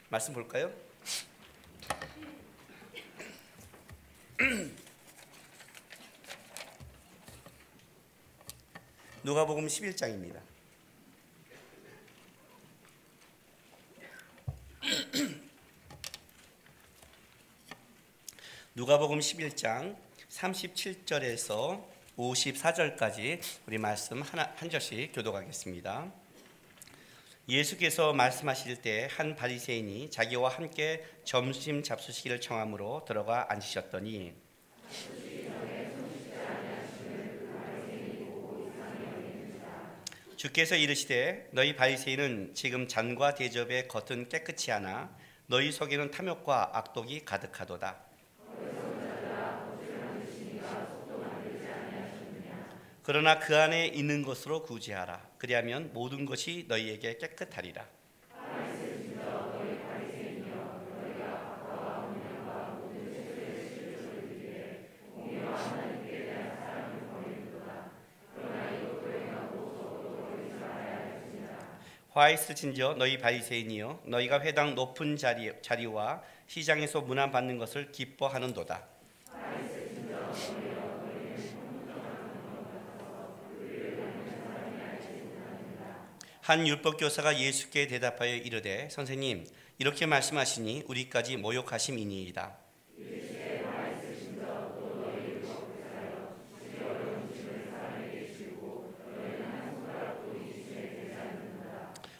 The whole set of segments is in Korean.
말씀 볼까요? 누가복음 11장입니다. 누가복음 11장 37절에서 54절까지 우리 말씀 한 절씩 교독하겠습니다. 예수께서 말씀하실 때 한 바리새인이 자기와 함께 점심 잡수시기를 청함으로 들어가 앉으셨더니 주께서 이르시되 너희 바리새인은 지금 잔과 대접의 겉은 깨끗이 하나 너희 속에는 탐욕과 악독이 가득하도다. 그러나 그 안에 있는 것으로 구제하라. 그리하면 모든 것이 너희에게 깨끗하리라. 화 있을진저 너희 바리새인이여 너희가 회당 높은 자리와 시장에서 문안 받는 것을 기뻐하는도다. 한 율법교사가 예수께 대답하여 이르되 선생님 이렇게 말씀하시니 우리까지 모욕하심이니이다.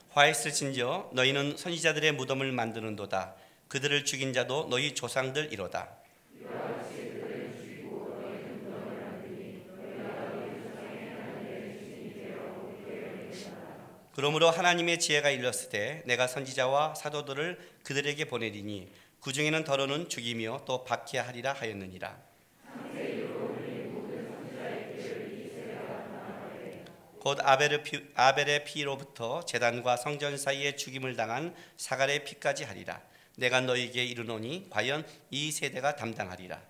화 있을진저 너희는 선지자들의 무덤을 만드는도다. 그들을 죽인 자도 너희 조상들이로다. 그러므로 하나님의 지혜가 일렀으되 내가 선지자와 사도들을 그들에게 보내리니 그 중에는 더러는 죽이며 또 박해하리라 하였느니라. 곧 아벨의 피로부터 제단과 성전 사이에 죽임을 당한 사갈의 피까지 하리라. 내가 너희에게 이르노니 과연 이 세대가 담당하리라.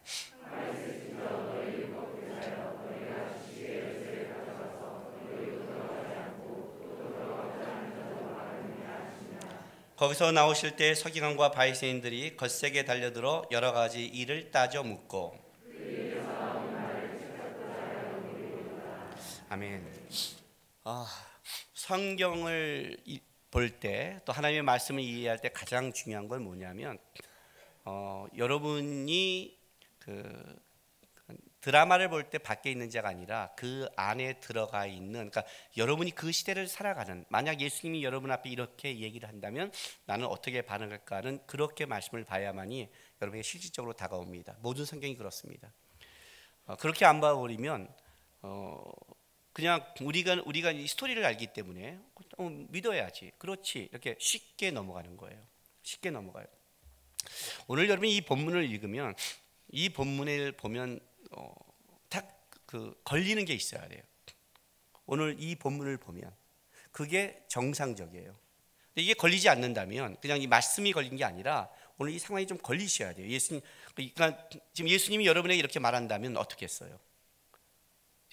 거기서 나오실 때 서기관과 바리새인들이 거세게 달려들어 여러 가지 일을 따져 묻고 아멘. 성경을 볼 때 또 하나님의 말씀을 이해할 때 가장 중요한 건 뭐냐면 여러분이 드라마를 볼 때 밖에 있는 자가 아니라 그 안에 들어가 있는, 그러니까 여러분이 그 시대를 살아가는, 만약 예수님이 여러분 앞에 이렇게 얘기를 한다면 나는 어떻게 반응할까는 그렇게 말씀을 봐야만이 여러분에게 실질적으로 다가옵니다. 모든 성경이 그렇습니다. 그렇게 안 봐버리면 그냥 우리가 이 스토리를 알기 때문에 믿어야지, 그렇지, 이렇게 쉽게 넘어가는 거예요. 쉽게 넘어가요. 오늘 여러분이 이 본문을 읽으면 이 본문을 보면 딱 걸리는 게 있어야 돼요. 오늘 이 본문을 보면 그게 정상적이에요. 근데 이게 걸리지 않는다면 그냥 이 말씀이 걸린 게 아니라 오늘 이 상황이 좀 걸리셔야 돼요. 그러니까 지금 예수님이 여러분에게 이렇게 말한다면 어떻게 했어요?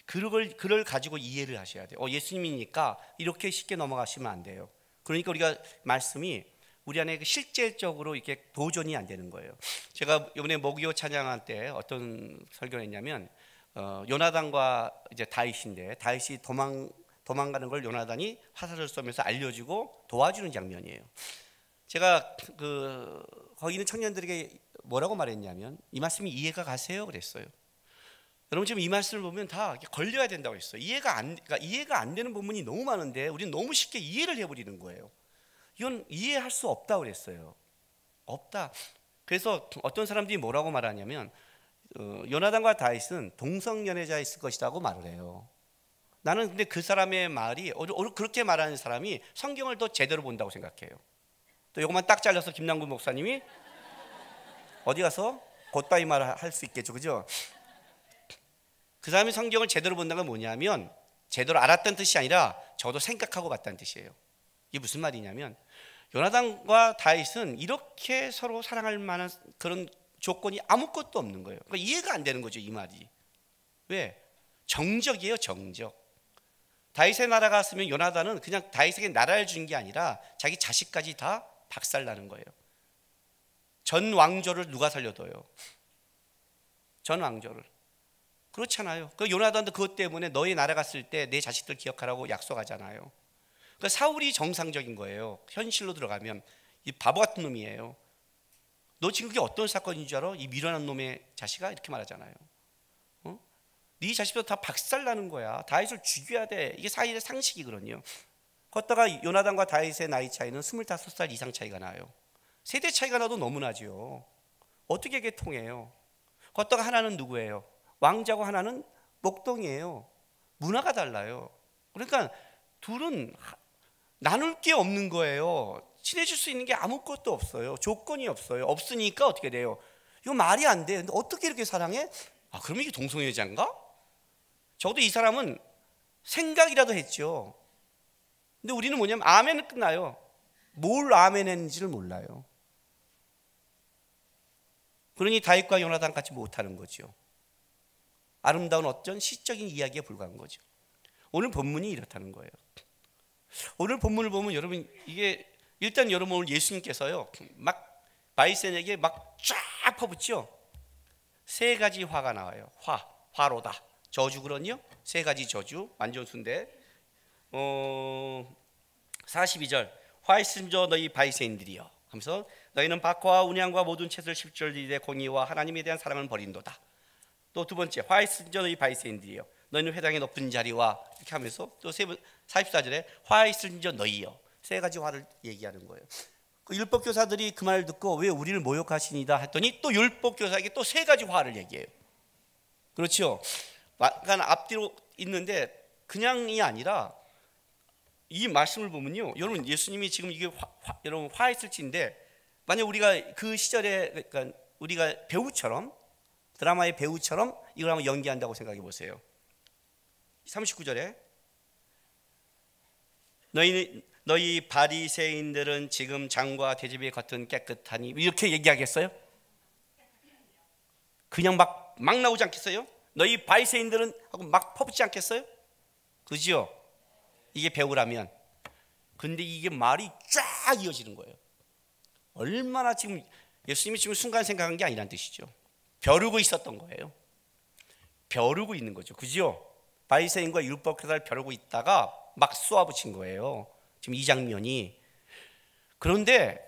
그걸 가지고 이해를 하셔야 돼요. 예수님이니까 이렇게 쉽게 넘어가시면 안 돼요. 그러니까 우리가 말씀이 우리 안에 실제적으로 이렇게 도전이 안 되는 거예요. 제가 이번에 목요 찬양할 때 어떤 설교를 했냐면 요나단과 이제 다윗인데 다윗이 도망가는 걸 요나단이 화살을 쏘면서 알려주고 도와주는 장면이에요. 제가 거기 있는 청년들에게 뭐라고 말했냐면 이 말씀이 이해가 가세요 그랬어요. 여러분 지금 이 말씀을 보면 다 걸려야 된다고 했어요. 이해가 안 되는 부분이 너무 많은데 우리는 너무 쉽게 이해를 해버리는 거예요. 이건 이해할 수 없다고 그랬어요. 없다. 그래서 어떤 사람들이 뭐라고 말하냐면 요나단과 다윗은 동성연애자였을 것이라고 말을 해요. 나는 근데 그 사람의 말이 그렇게 말하는 사람이 성경을 더 제대로 본다고 생각해요. 또 이것만 딱 잘라서 김남구 목사님이 어디 가서 곧바이 말을 할 수 있겠죠, 그죠? 그 사람이 성경을 제대로 본다는 건 뭐냐면 제대로 알았다는 뜻이 아니라 저도 생각하고 봤다는 뜻이에요. 이게 무슨 말이냐면 요나단과 다윗은 이렇게 서로 사랑할 만한 그런 조건이 아무것도 없는 거예요. 그러니까 이해가 안 되는 거죠, 이 말이. 왜? 정적이에요, 정적. 다윗의 나라가 왔으면 요나단은 그냥 다윗에게 나라를 준 게 아니라 자기 자식까지 다 박살나는 거예요. 전 왕조를 누가 살려둬요? 전 왕조를. 그렇잖아요. 그 요나단도 그것 때문에 너희 나라 갔을 때 내 자식들 기억하라고 약속하잖아요. 그 사울이 정상적인 거예요. 현실로 들어가면 이 바보 같은 놈이에요. 너 지금 그게 어떤 사건인 줄 알아? 이 미련한 놈의 자식아, 이렇게 말하잖아요. 네 자식도 다 박살나는 거야. 다윗을 죽여야 돼. 이게 사일의 상식이거든요. 걷다가 요나단과 다윗의 나이 차이는 25살 이상 차이가 나요. 세대 차이가 나도 너무 나죠. 어떻게 이게 통해요? 걷다가 하나는 누구예요? 왕자고 하나는 목동이에요. 문화가 달라요. 그러니까 둘은 나눌 게 없는 거예요. 친해질 수 있는 게 아무것도 없어요. 조건이 없어요. 없으니까 어떻게 돼요? 이거 말이 안 돼. 근데 어떻게 이렇게 사랑해? 아, 그럼 이게 동성애자인가? 적어도 이 사람은 생각이라도 했죠. 근데 우리는 뭐냐면 아멘은 끝나요. 뭘 아멘했는지를 몰라요. 그러니 다윗과 요나단 같이 못하는 거죠. 아름다운 어떤 시적인 이야기에 불과한 거죠. 오늘 본문이 이렇다는 거예요. 오늘 본문을 보면 여러분, 이게 일단 여러분 오늘 예수님께서요 막 바이센에게 막 쫙 퍼붓죠. 세 가지 화가 나와요. 화로다. 저주거든요. 세 가지 저주, 완전 순대. 42절, 화 있음 저 너희 바이새인들이여 하면서 너희는 박화와 운양과 모든 채소를 십절들이되 공의와 하나님에 대한 사랑을 버린도다. 또 두 번째, 화 있음 저 너희 바이새인들이여 너희는 회당의 높은 자리와, 이렇게 하면서 또 44절에 화 있음 저 너희여, 세 가지 화를 얘기하는 거예요. 그 율법교사들이 그 말을 듣고 왜 우리를 모욕하시니다 했더니 또 율법교사에게 또 세 가지 화를 얘기해요. 그렇죠. 약간 앞뒤로 있는데 그냥이 아니라 이 말씀을 보면요, 여러분 예수님이 지금 이게 여러분 화했을지인데, 만약 우리가 그 시절에, 그러니까 우리가 배우처럼, 드라마의 배우처럼 이걸 한번 연기한다고 생각해 보세요. 39절에 너희 바리새인들은 지금 장과 대접이 겉은 깨끗하니, 이렇게 얘기하겠어요? 그냥 막 나오지 않겠어요? 너희 바리새인들은 하고 막 퍼붓지 않겠어요? 그죠? 이게 배우라면. 근데 이게 말이 쫙 이어지는 거예요. 얼마나 지금 예수님이 지금 순간 생각한 게 아니란 뜻이죠. 벼르고 있었던 거예요. 벼르고 있는 거죠. 그죠? 바리새인과 율법교사를 벼르고 있다가 막 쏘아붙인 거예요. 지금 이 장면이. 그런데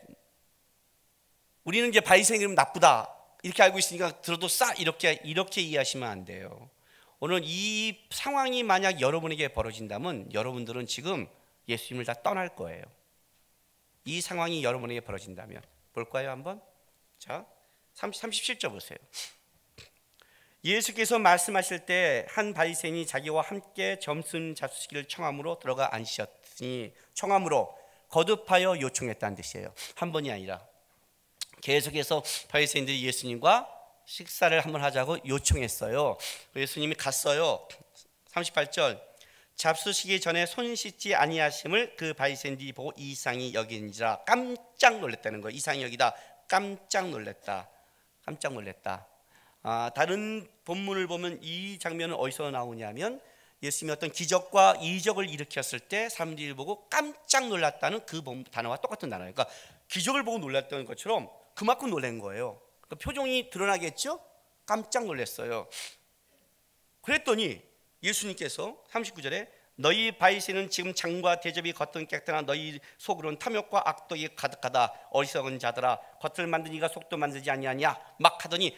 우리는 이제 바리새인이면 나쁘다 이렇게 알고 있으니까 들어도 이렇게 이해하시면 안 돼요. 오늘 이 상황이 만약 여러분에게 벌어진다면 여러분들은 지금 예수님을 다 떠날 거예요. 이 상황이 여러분에게 벌어진다면. 볼까요 한번? 자, 37절 보세요. 예수께서 말씀하실 때 한 바리새인이 자기와 함께 점순 잡수시기를 청함으로 들어가 앉으셨으니, 청함으로 거듭하여 요청했다는 뜻이에요. 한 번이 아니라 계속해서 바리새인들이 예수님과 식사를 한번 하자고 요청했어요. 예수님이 갔어요. 38절, 잡수시기 전에 손 씻지 아니하심을 그 바리새인들이 보고 이상히 여긴지라 깜짝 놀랐다는 거예요. 이상히 여기다, 깜짝 놀랐다. 깜짝 놀랐다. 다른 본문을 보면 이 장면은 어디서 나오냐면 예수님이 어떤 기적과 이적을 일으켰을 때 사람들이 보고 깜짝 놀랐다는 그 단어와 똑같은 단어예요. 그러니까 기적을 보고 놀랐던 것처럼 그만큼 놀란 거예요. 그러니까 표정이 드러나겠죠? 깜짝 놀랐어요. 그랬더니 예수님께서 39절에 너희 바리새인은 지금 장과 대접이 겉은 깨끗하나 너희 속으로는 탐욕과 악독이 가득하다. 어리석은 자들아, 겉을 만든 이가 속도 만들지 아니하냐 막 하더니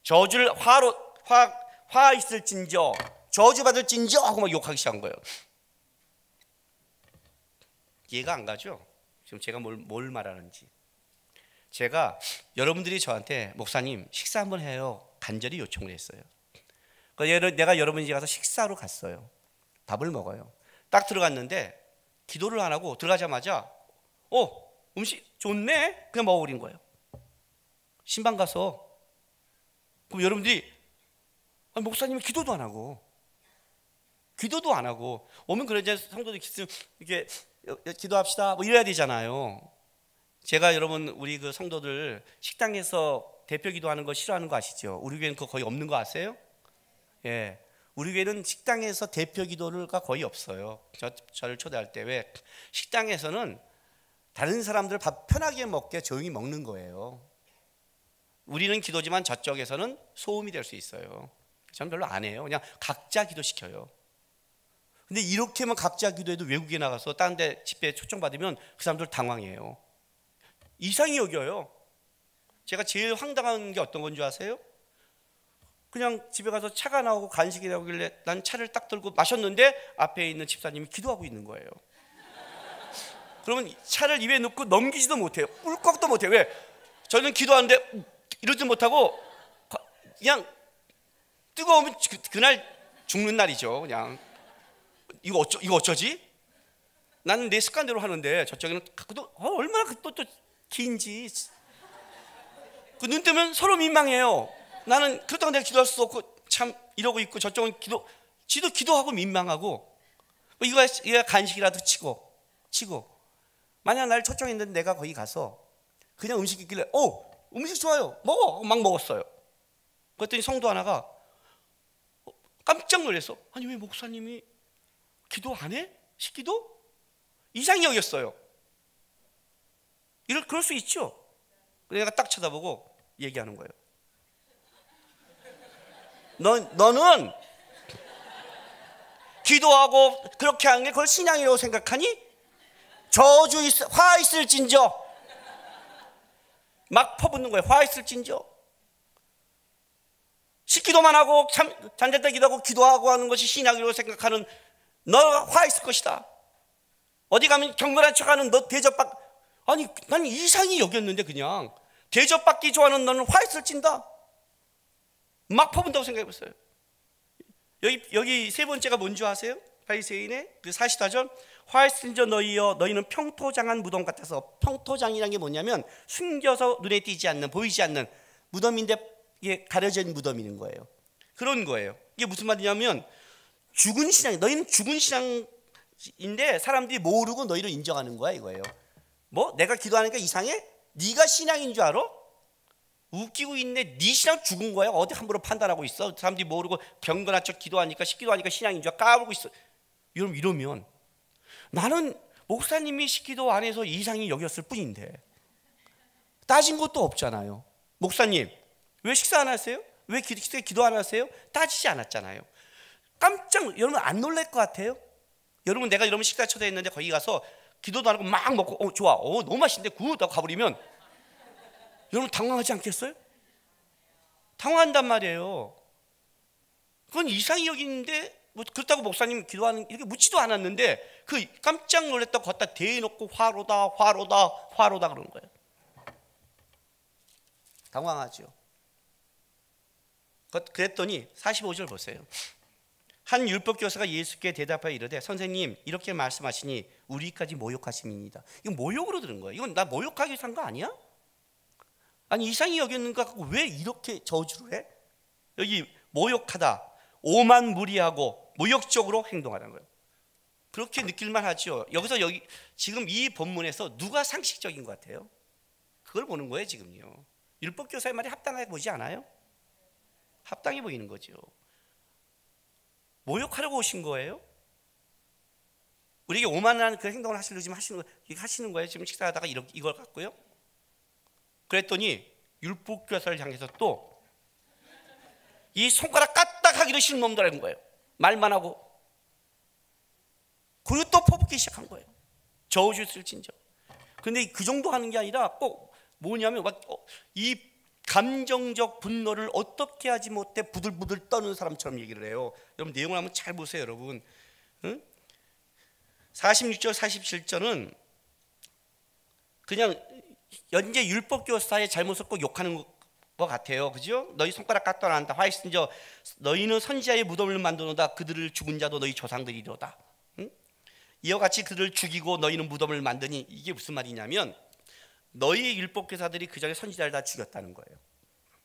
저주를 화 있을진저, 저주받을진저 하고 막 욕하기 시작한 거예요. 이해가 안 가죠? 지금 제가 뭘 말하는지. 제가 여러분들이 저한테 목사님 식사 한번 해요 간절히 요청을 했어요. 내가 여러분 집에 가서 식사로 갔어요. 밥을 먹어요. 딱 들어갔는데 기도를 안 하고 들어가자마자 음식 좋네? 그냥 먹어버린 거예요. 신방 가서. 그럼 여러분들이 목사님이 기도도 안 하고 오면 그래 이제 성도들 이렇게 기도합시다 뭐 이래야 되잖아요. 제가 여러분 우리 그 성도들 식당에서 대표 기도하는 거 싫어하는 거 아시죠? 우리 교회는 그거 거의 없는 거 아세요? 예, 우리 교회는 식당에서 대표 기도가 거의 없어요. 저를 초대할 때. 왜? 식당에서는 다른 사람들 밥 편하게 먹게 조용히 먹는 거예요. 우리는 기도지만 저쪽에서는 소음이 될 수 있어요. 저는 별로 안 해요. 그냥 각자 기도시켜요. 근데 이렇게만 각자 기도해도 외국에 나가서 다른 데 집회에 초청받으면 그 사람들 당황해요. 이상히 여겨요. 제가 제일 황당한 게 어떤 건 줄 아세요? 그냥 집에 가서 차가 나오고 간식이 나오길래 난 차를 딱 들고 마셨는데 앞에 있는 집사님이 기도하고 있는 거예요. 그러면 차를 입에 넣고 넘기지도 못해요. 꿀꺽도 못해요. 왜? 저는 기도하는데 이러지 못하고 그냥 뜨거우면 그날 죽는 날이죠. 그냥 이거 어쩌지? 나는 내 습관대로 하는데 저쪽에는 얼마나 또 긴지. 그 눈 뜨면 서로 민망해요. 나는 그렇다고 내가 기도할 수 없고 참 이러고 있고 저쪽은 지도 기도하고 민망하고 이거 간식이라도 치고 만약 날 초청했는데 내가 거기 가서 그냥 음식 있길래 음식 좋아요 먹어 막 먹었어요. 그랬더니 성도 하나가 깜짝 놀랐어. 아니 왜 목사님이 기도 안 해? 식기도? 이상히 여겼어요. 그럴 수 있죠. 내가 딱 쳐다보고 얘기하는 거예요. 너는 기도하고 그렇게 하는 게 그걸 신앙이라고 생각하니? 화 있을진저. 막 퍼붓는 거예요. 화 있을진저. 식기도만 하고 잠잘 기도하고 기도하고 하는 것이 신앙이라고 생각하는 너가 화 있을 것이다. 어디 가면 경건한 척하는 너 대접받. 아니 난 이상히 여겼는데 그냥 대접받기 좋아하는 너는 화 있을진다. 막 퍼붓는다고 생각해봤어요. 여기 세 번째가 뭔지 아세요? 바리새인의 그 40다전 화 있을진저 너희여 너희는 평토장한 무덤 같아서. 평토장이라는 게 뭐냐면 숨겨서 눈에 띄지 않는 보이지 않는 무덤인데 이게 가려진 무덤인 거예요. 그런 거예요. 이게 무슨 말이냐면 죽은 신앙, 너희는 죽은 신앙인데 사람들이 모르고 너희를 인정하는 거야 이거예요. 뭐 내가 기도하니까 이상해? 네가 신앙인 줄 알아? 웃기고 있네. 네 신앙 죽은 거야. 어디 함부로 판단하고 있어? 사람들이 모르고 경건한 척 기도하니까 식기도하니까 신앙인 줄 까불고 있어. 이러면 나는 목사님이 식기도 안 해서 이상히 여겼을 뿐인데 따진 것도 없잖아요. 목사님 왜 식사 안 하세요? 왜 기도 안 하세요? 따지지 않았잖아요. 여러분 안 놀랄 것 같아요? 여러분 내가 이러면 식사 초대했는데 거기 가서 기도도 안 하고 막 먹고 좋아 너무 맛있는데 굿 하고 가버리면 여러분 당황하지 않겠어요? 당황한단 말이에요. 그건 이상히 여기는데 뭐 그렇다고 목사님 기도하는 이렇게 묻지도 않았는데 그 깜짝 놀랐다고 걷다 대놓고 화로다 그러는 거예요. 당황하죠. 그랬더니 45절 보세요. 한 율법교사가 예수께 대답하여 이르되 선생님 이렇게 말씀하시니 우리까지 모욕하심입니다. 이건 모욕으로 들은 거예요. 이건 나 모욕하기 위해서 한 거 아니야? 아니 이상히 여겼는가 갖고 왜 이렇게 저주를 해? 여기 모욕하다, 오만무리하고 모욕적으로 행동하는 거예요. 그렇게 느낄만 하죠. 여기서 지금 이 본문에서 누가 상식적인 것 같아요? 그걸 보는 거예요 지금요. 율법교사의 말이 합당하게 보지 않아요? 합당해 보이는 거죠. 모욕하려고 오신 거예요? 우리에게 오만한 그 행동을 하시려고 지금 하시는 거예요. 지금 식사하다가 이걸 갖고요. 그랬더니 율법교사를 향해서 또 이 손가락 까딱하기도 싫은 놈들이라는 거예요. 말만 하고. 그리고 또 퍼붓기 시작한 거예요. 저주실진저. 그런데 그 정도 하는 게 아니라 꼭 뭐냐면 이 감정적 분노를 어떻게 하지 못해 부들부들 떠는 사람처럼 얘기를 해요. 여러분 내용을 한번 잘 보세요 여러분. 46절 47절은 그냥 현재 율법교사의 잘못을 꼭 욕하는 것 같아요. 그죠? 너희 손가락 깎아 난다. 화이슨저 너희는 선지자의 무덤을 만드노다. 그들을 죽은 자도 너희 조상들이로다. 이와 같이 그들을 죽이고 너희는 무덤을 만드니. 이게 무슨 말이냐면 너희 율법교사들이 그 전에 선지자를 다 죽였다는 거예요.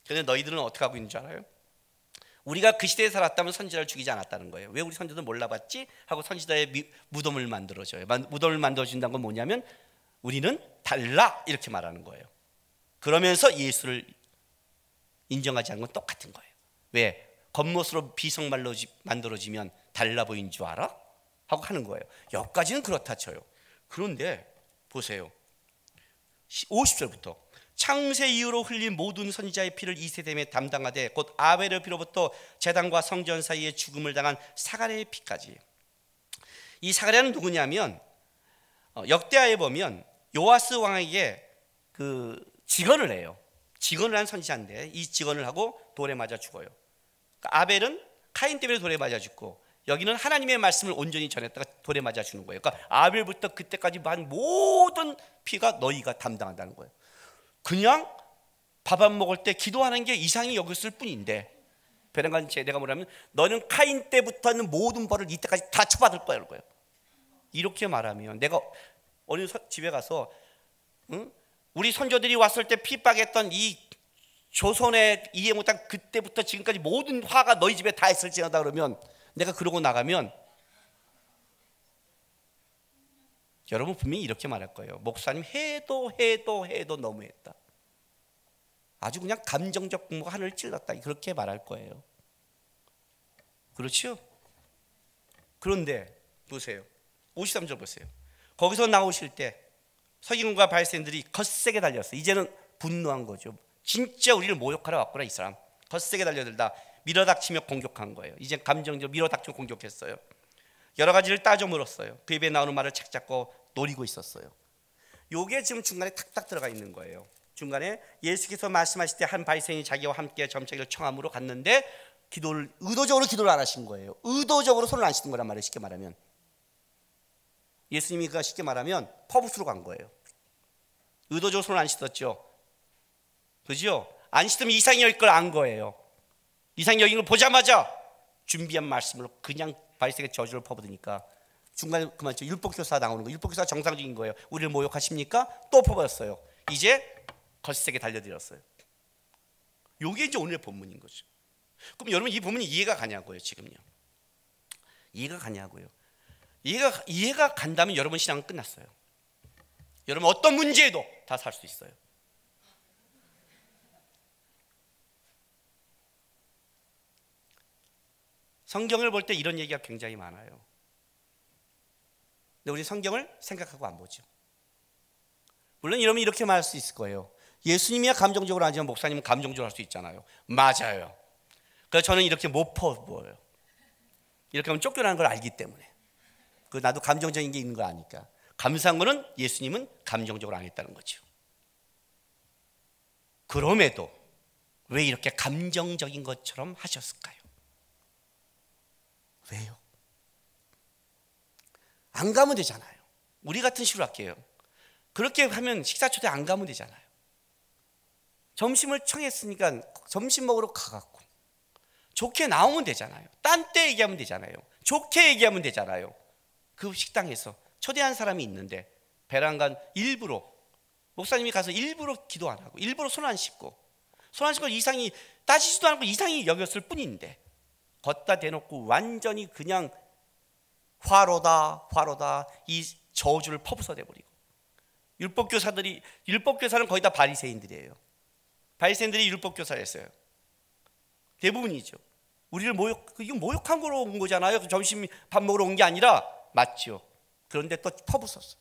그런데 너희들은 어떻게 하고 있는 줄 알아요? 우리가 그 시대에 살았다면 선지자를 죽이지 않았다는 거예요. 왜 우리 선지자들 몰라봤지? 하고 선지자의 무덤을 만들어줘요. 무덤을 만들어준다는 건 뭐냐면 우리는 달라 이렇게 말하는 거예요. 그러면서 예수를 인정하지 않는 건 똑같은 거예요. 왜? 겉멋으로 비성말로 만들어지면 달라 보인 줄 알아? 하고 하는 거예요. 여기까지는 그렇다 쳐요. 그런데 보세요. 50절부터 창세 이후로 흘린 모든 선지자의 피를 이세됨에 담당하되 곧 아벨을 비로부터 제단과 성전 사이에 죽음을 당한 사가랴의 피까지. 이 사가랴는 누구냐면 역대하에 보면 요아스 왕에게 그 직언을 해요. 직언을 한 선지자인데 이 직언을 하고 돌에 맞아 죽어요. 그러니까 아벨은 카인 때문에 돌에 맞아 죽고 여기는 하나님의 말씀을 온전히 전했다가 돌에 맞아 죽는 거예요. 그러니까 아벨부터 그때까지 한 모든 피가 너희가 담당한다는 거예요. 그냥 밥 안 먹을 때 기도하는 게 이상히 여겼을 뿐인데 베란간 내가 뭐라면 너는 카인 때부터는 모든 벌을 이때까지 다 처받을 거야 그럴 거예요. 이렇게 말하면 내가 어느 집에 가서 우리 선조들이 왔을 때 핍박했던 이 조선에 이해 못한 그때부터 지금까지 모든 화가 너희 집에 다 있을지어다 그러면 내가 그러고 나가면 여러분 분명히 이렇게 말할 거예요. 목사님 해도 너무했다. 아주 그냥 감정적 분노가 하늘을 찔렀다. 그렇게 말할 거예요. 그렇죠? 그런데 보세요. 53절 보세요. 거기서 나오실 때 서기관과 바리새인들이 거세게 달렸어요. 이제는 분노한 거죠. 진짜 우리를 모욕하러 왔구나 이 사람. 거세게 달려들다 밀어닥치며 공격한 거예요. 이제 감정적으로 밀어닥치며 공격했어요. 여러 가지를 따져 물었어요. 그 입에 나오는 말을 착잡고 노리고 있었어요. 요게 지금 중간에 탁탁 들어가 있는 거예요. 중간에 예수께서 말씀하실 때 한 바리새인이 자기와 함께 점차기를 청함으로 갔는데 의도적으로 기도를 안 하신 거예요. 의도적으로 손을 안 씻는 거란 말이에요. 쉽게 말하면 예수님이 쉽게 말하면 퍼붓으로 간 거예요. 의도적으로 손을 안 씻었죠. 그죠? 안 씻으면 이상이 여길 걸 안 거예요. 이상이 여긴 걸 보자마자 준비한 말씀으로 그냥 바리새인의 저주를 퍼붓으니까 중간에 그만죠. 율법교사 나오는 거. 율법교사 정상적인 거예요. 우리를 모욕하십니까? 또 퍼붓었어요. 이제 거세게 달려들었어요. 이게 이제 오늘의 본문인 거죠. 그럼 여러분 이 본문이 이해가 가냐고요 지금요. 이해가 가냐고요. 이해가 간다면 여러분 신앙은 끝났어요. 여러분 어떤 문제에도 다 살 수 있어요. 성경을 볼 때 이런 얘기가 굉장히 많아요. 근데 우리 성경을 생각하고 안 보죠. 물론 여러분 이렇게 말할 수 있을 거예요. 예수님이야 감정적으로 하지만 목사님은 감정적으로 할 수 있잖아요. 맞아요. 그래서 저는 이렇게 못 퍼부어요. 이렇게 하면 쫓겨나는 걸 알기 때문에. 나도 감정적인 게 있는 거 아니까. 감사한 거는 예수님은 감정적으로 안 했다는 거죠. 그럼에도 왜 이렇게 감정적인 것처럼 하셨을까요? 왜요? 안 가면 되잖아요. 우리 같은 식으로 할게요. 그렇게 하면 식사 초대 안 가면 되잖아요. 점심을 청했으니까 점심 먹으러 가갖고 좋게 나오면 되잖아요. 딴 때 얘기하면 되잖아요. 좋게 얘기하면 되잖아요. 그 식당에서 초대한 사람이 있는데 베란간 일부러 목사님이 가서 일부러 기도 안 하고 일부러 손 안 씻고 이상이 따지지도 않고 이상히 여겼을 뿐인데 걷다 대놓고 완전히 그냥 화로다 이 저주를 퍼부어대 버리고 율법교사는 거의 다 바리새인들이에요. 바리새인들이 율법교사였어요. 대부분이죠. 우리를 이거 모욕한 거로 온 거잖아요. 점심 밥 먹으러 온 게 아니라 맞죠. 그런데 또 퍼부었어.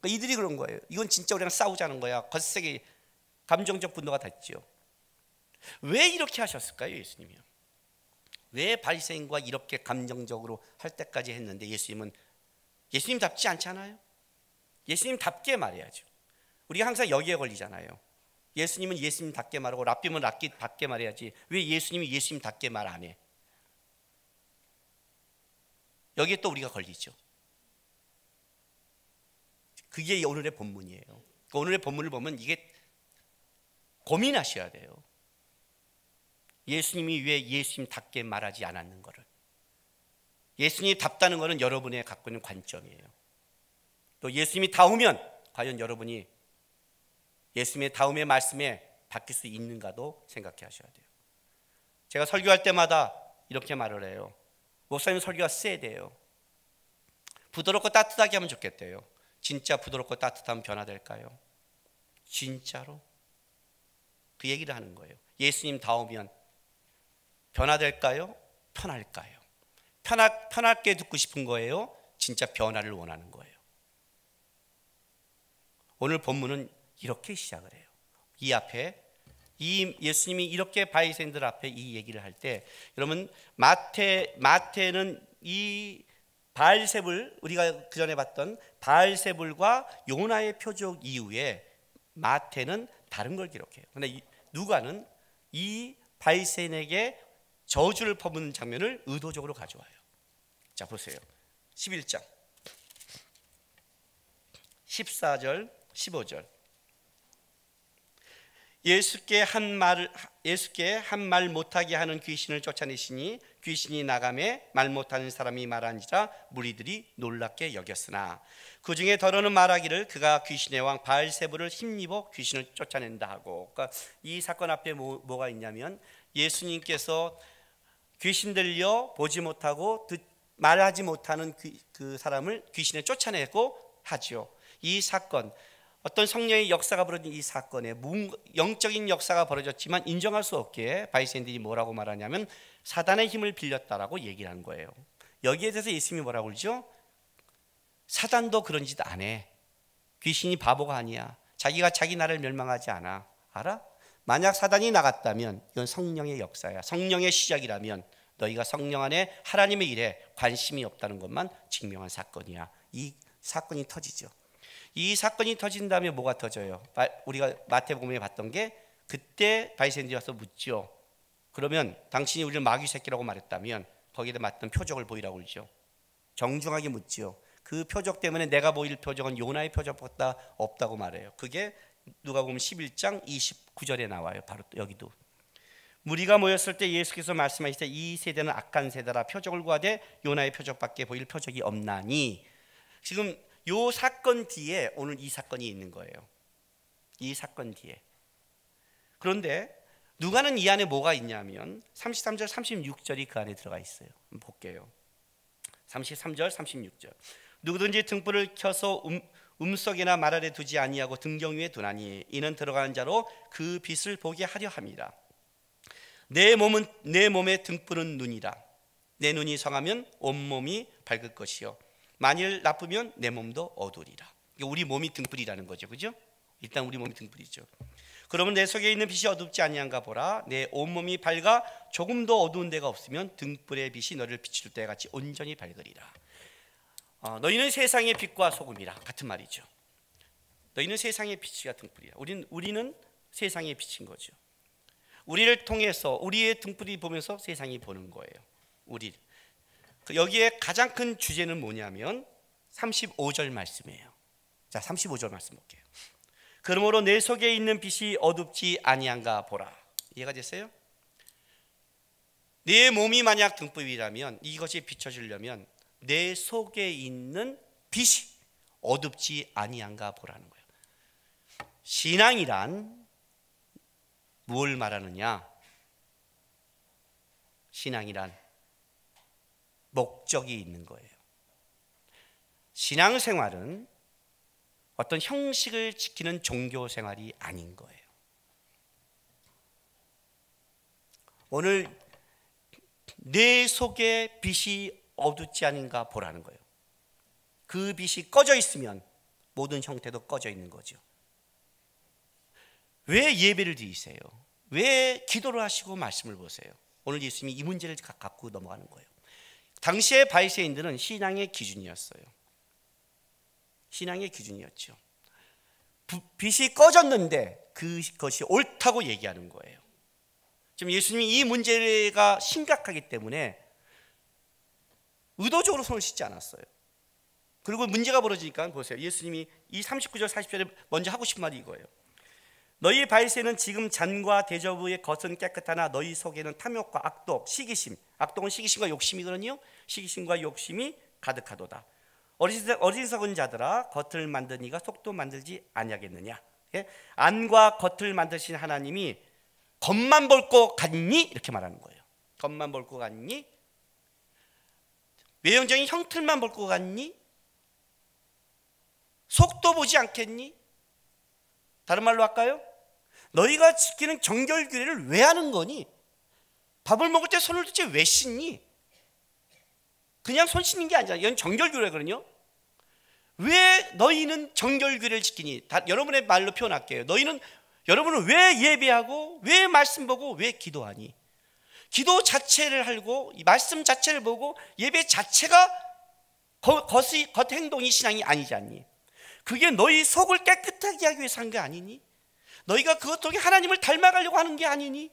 그러니까 이들이 그런 거예요. 이건 진짜 우리랑 싸우자는 거야. 거세게 감정적 분노가 됐죠. 왜 이렇게 하셨을까요, 예수님이요? 왜 바리새인과 이렇게 감정적으로 할 때까지 했는데 예수님답지 않잖아요. 예수님답게 말해야죠. 우리가 항상 여기에 걸리잖아요. 예수님은 예수님답게 말하고 랍비는 랍비답게 말해야지 왜 예수님이 예수님답게 말 안 해? 여기에 또 우리가 걸리죠. 그게 오늘의 본문이에요. 오늘의 본문을 보면 이게 고민하셔야 돼요. 예수님이 왜 예수님답게 말하지 않았는 거를. 예수님이 답다는 것은 여러분의 갖고 있는 관점이에요. 또 예수님이 다우면 과연 여러분이 예수님의 다음의 말씀에 바뀔 수 있는가도 생각해 하셔야 돼요. 제가 설교할 때마다 이렇게 말을 해요. 목사님 설교가 세야 돼요. 부드럽고 따뜻하게 하면 좋겠대요. 진짜 부드럽고 따뜻하면 변화될까요? 진짜로? 그 얘기를 하는 거예요. 예수님 다우면 변화될까요? 편할까요? 편하게 듣고 싶은 거예요? 진짜 변화를 원하는 거예요? 오늘 본문은 이렇게 시작을 해요. 이 앞에 이 예수님이 이렇게 바리새인들 앞에 이 얘기를 할 때, 여러분 마태는 이 바알세불, 우리가 그 전에 봤던 바알세불과 요나의 표적 이후에 마태는 다른 걸 기록해요. 그런데 누가는 이 바리새인에게 저주를 퍼붓는 장면을 의도적으로 가져와요. 자, 보세요. 11장 14절 15절. 예수께 한 말 못하게 하는 귀신을 쫓아내시니 귀신이 나가매 말 못하는 사람이 말한지라 무리들이 놀랍게 여겼으나 그 중에 더러는 말하기를 그가 귀신의 왕 바알세불을 힘입어 귀신을 쫓아낸다 하고. 그러니까 이 사건 앞에 뭐가 있냐면, 예수님께서 귀신 들려 보지 못하고 말하지 못하는 그 사람을 귀신에 쫓아내고 하죠. 이 사건, 어떤 성령의 역사가 벌어진 이 사건에 영적인 역사가 벌어졌지만 인정할 수 없게 바리새인들이 뭐라고 말하냐면 사단의 힘을 빌렸다라고 얘기를 한 거예요. 여기에 대해서 예수님이 뭐라고 그러죠? 사단도 그런 짓 안 해. 귀신이 바보가 아니야. 자기가 자기 나라를 멸망하지 않아. 알아? 만약 사단이 나갔다면 이건 성령의 역사야. 성령의 시작이라면 너희가 성령 안에 하나님의 일에 관심이 없다는 것만 증명한 사건이야. 이 사건이 터지죠. 이 사건이 터진 다음에 뭐가 터져요? 우리가 마태복음에 봤던 게, 그때 바리새인들이 와서 묻죠. 그러면 당신이 우리를 마귀 새끼라고 말했다면 거기에 맞던 표적을 보이라고 그러죠. 정중하게 묻죠. 그 표적 때문에 내가 보일 표적은 요나의 표적보다 없다고 말해요. 그게 누가복음 11장 29절에 나와요. 바로 여기도. 무리가 모였을 때 예수께서 말씀하실 때 이 세대는 악한 세대라 표적을 구하되 요나의 표적밖에 보일 표적이 없나니. 지금 요 사건 뒤에 오늘 이 사건이 있는 거예요. 이 사건 뒤에. 그런데 누가는 이 안에 뭐가 있냐면 33절 36절이 그 안에 들어가 있어요. 한번 볼게요. 33절 36절. 누구든지 등불을 켜서 음속에나 말 아래 두지 아니하고 등경 위에 두나니 이는 들어가는 자로 그 빛을 보게 하려 함이라. 내 몸의 등불은 눈이라. 내 눈이 성하면 온몸이 밝을 것이요 만일 나쁘면 내 몸도 어두우리라. 우리 몸이 등불이라는 거죠. 그죠? 일단 우리 몸이 등불이죠. 그러면 내 속에 있는 빛이 어둡지 아니한가 보라. 내 온몸이 밝아 조금도 어두운 데가 없으면 등불의 빛이 너를 비출 때 같이 온전히 밝으리라. 너희는 세상의 빛과 소금이라. 같은 말이죠. 너희는 세상의 빛이야 등불이야. 우리는 세상의 빛인 거죠. 우리를 통해서 우리의 등불이 보면서 세상이 보는 거예요. 우리. 여기에 가장 큰 주제는 뭐냐면 35절 말씀이에요. 자, 35절 말씀 볼게요. 그러므로 내 속에 있는 빛이 어둡지 아니한가 보라. 이해가 됐어요? 내 몸이 만약 등불이라면 이것이 비춰주려면 내 속에 있는 빛이 어둡지 아니한가 보라는 거예요. 신앙이란 무엇을 말하느냐? 신앙이란 목적이 있는 거예요. 신앙생활은 어떤 형식을 지키는 종교 생활이 아닌 거예요. 오늘 내 속에 빛이 어둡지 않은가 보라는 거예요. 그 빛이 꺼져 있으면 모든 형태도 꺼져 있는 거죠. 왜 예배를 드리세요? 왜 기도를 하시고 말씀을 보세요? 오늘 예수님이 이 문제를 갖고 넘어가는 거예요. 당시의 바리새인들은 신앙의 기준이었어요. 신앙의 기준이었죠. 빛이 꺼졌는데 그것이 옳다고 얘기하는 거예요. 지금 예수님이 이 문제가 심각하기 때문에 의도적으로 손을 씻지 않았어요. 그리고 문제가 벌어지니까 보세요. 예수님이 이 39절 40절에 먼저 하고 싶은 말이 이거예요. 너희 바리새인은 지금 잔과 대접의 겉은 깨끗하나 너희 속에는 탐욕과 악독, 시기심, 악독은 시기심과 욕심이거든요. 시기심과 욕심이 가득하도다. 어리석은 자들아, 겉을 만든 이가 속도 만들지 아니하겠느냐. 예? 안과 겉을 만드신 하나님이 겉만 볼 것 같니? 이렇게 말하는 거예요. 겉만 볼 것 같니? 외형적인 형틀만 볼 것 같니? 속도 보지 않겠니? 다른 말로 할까요? 너희가 지키는 정결규례를 왜 하는 거니? 밥을 먹을 때 손을 도대체 왜 씻니? 그냥 손 씻는 게 아니라 이건 정결규례거든요. 왜 너희는 정결규례를 지키니? 여러분의 말로 표현할게요. 너희는 여러분은 왜 예배하고 왜 말씀 보고 왜 기도하니? 기도 자체를 하고 말씀 자체를 보고 예배 자체가 겉 행동이 신앙이 아니지 않니? 그게 너희 속을 깨끗하게 하기 위해서 한 게 아니니? 너희가 그것 통해 하나님을 닮아가려고 하는 게 아니니?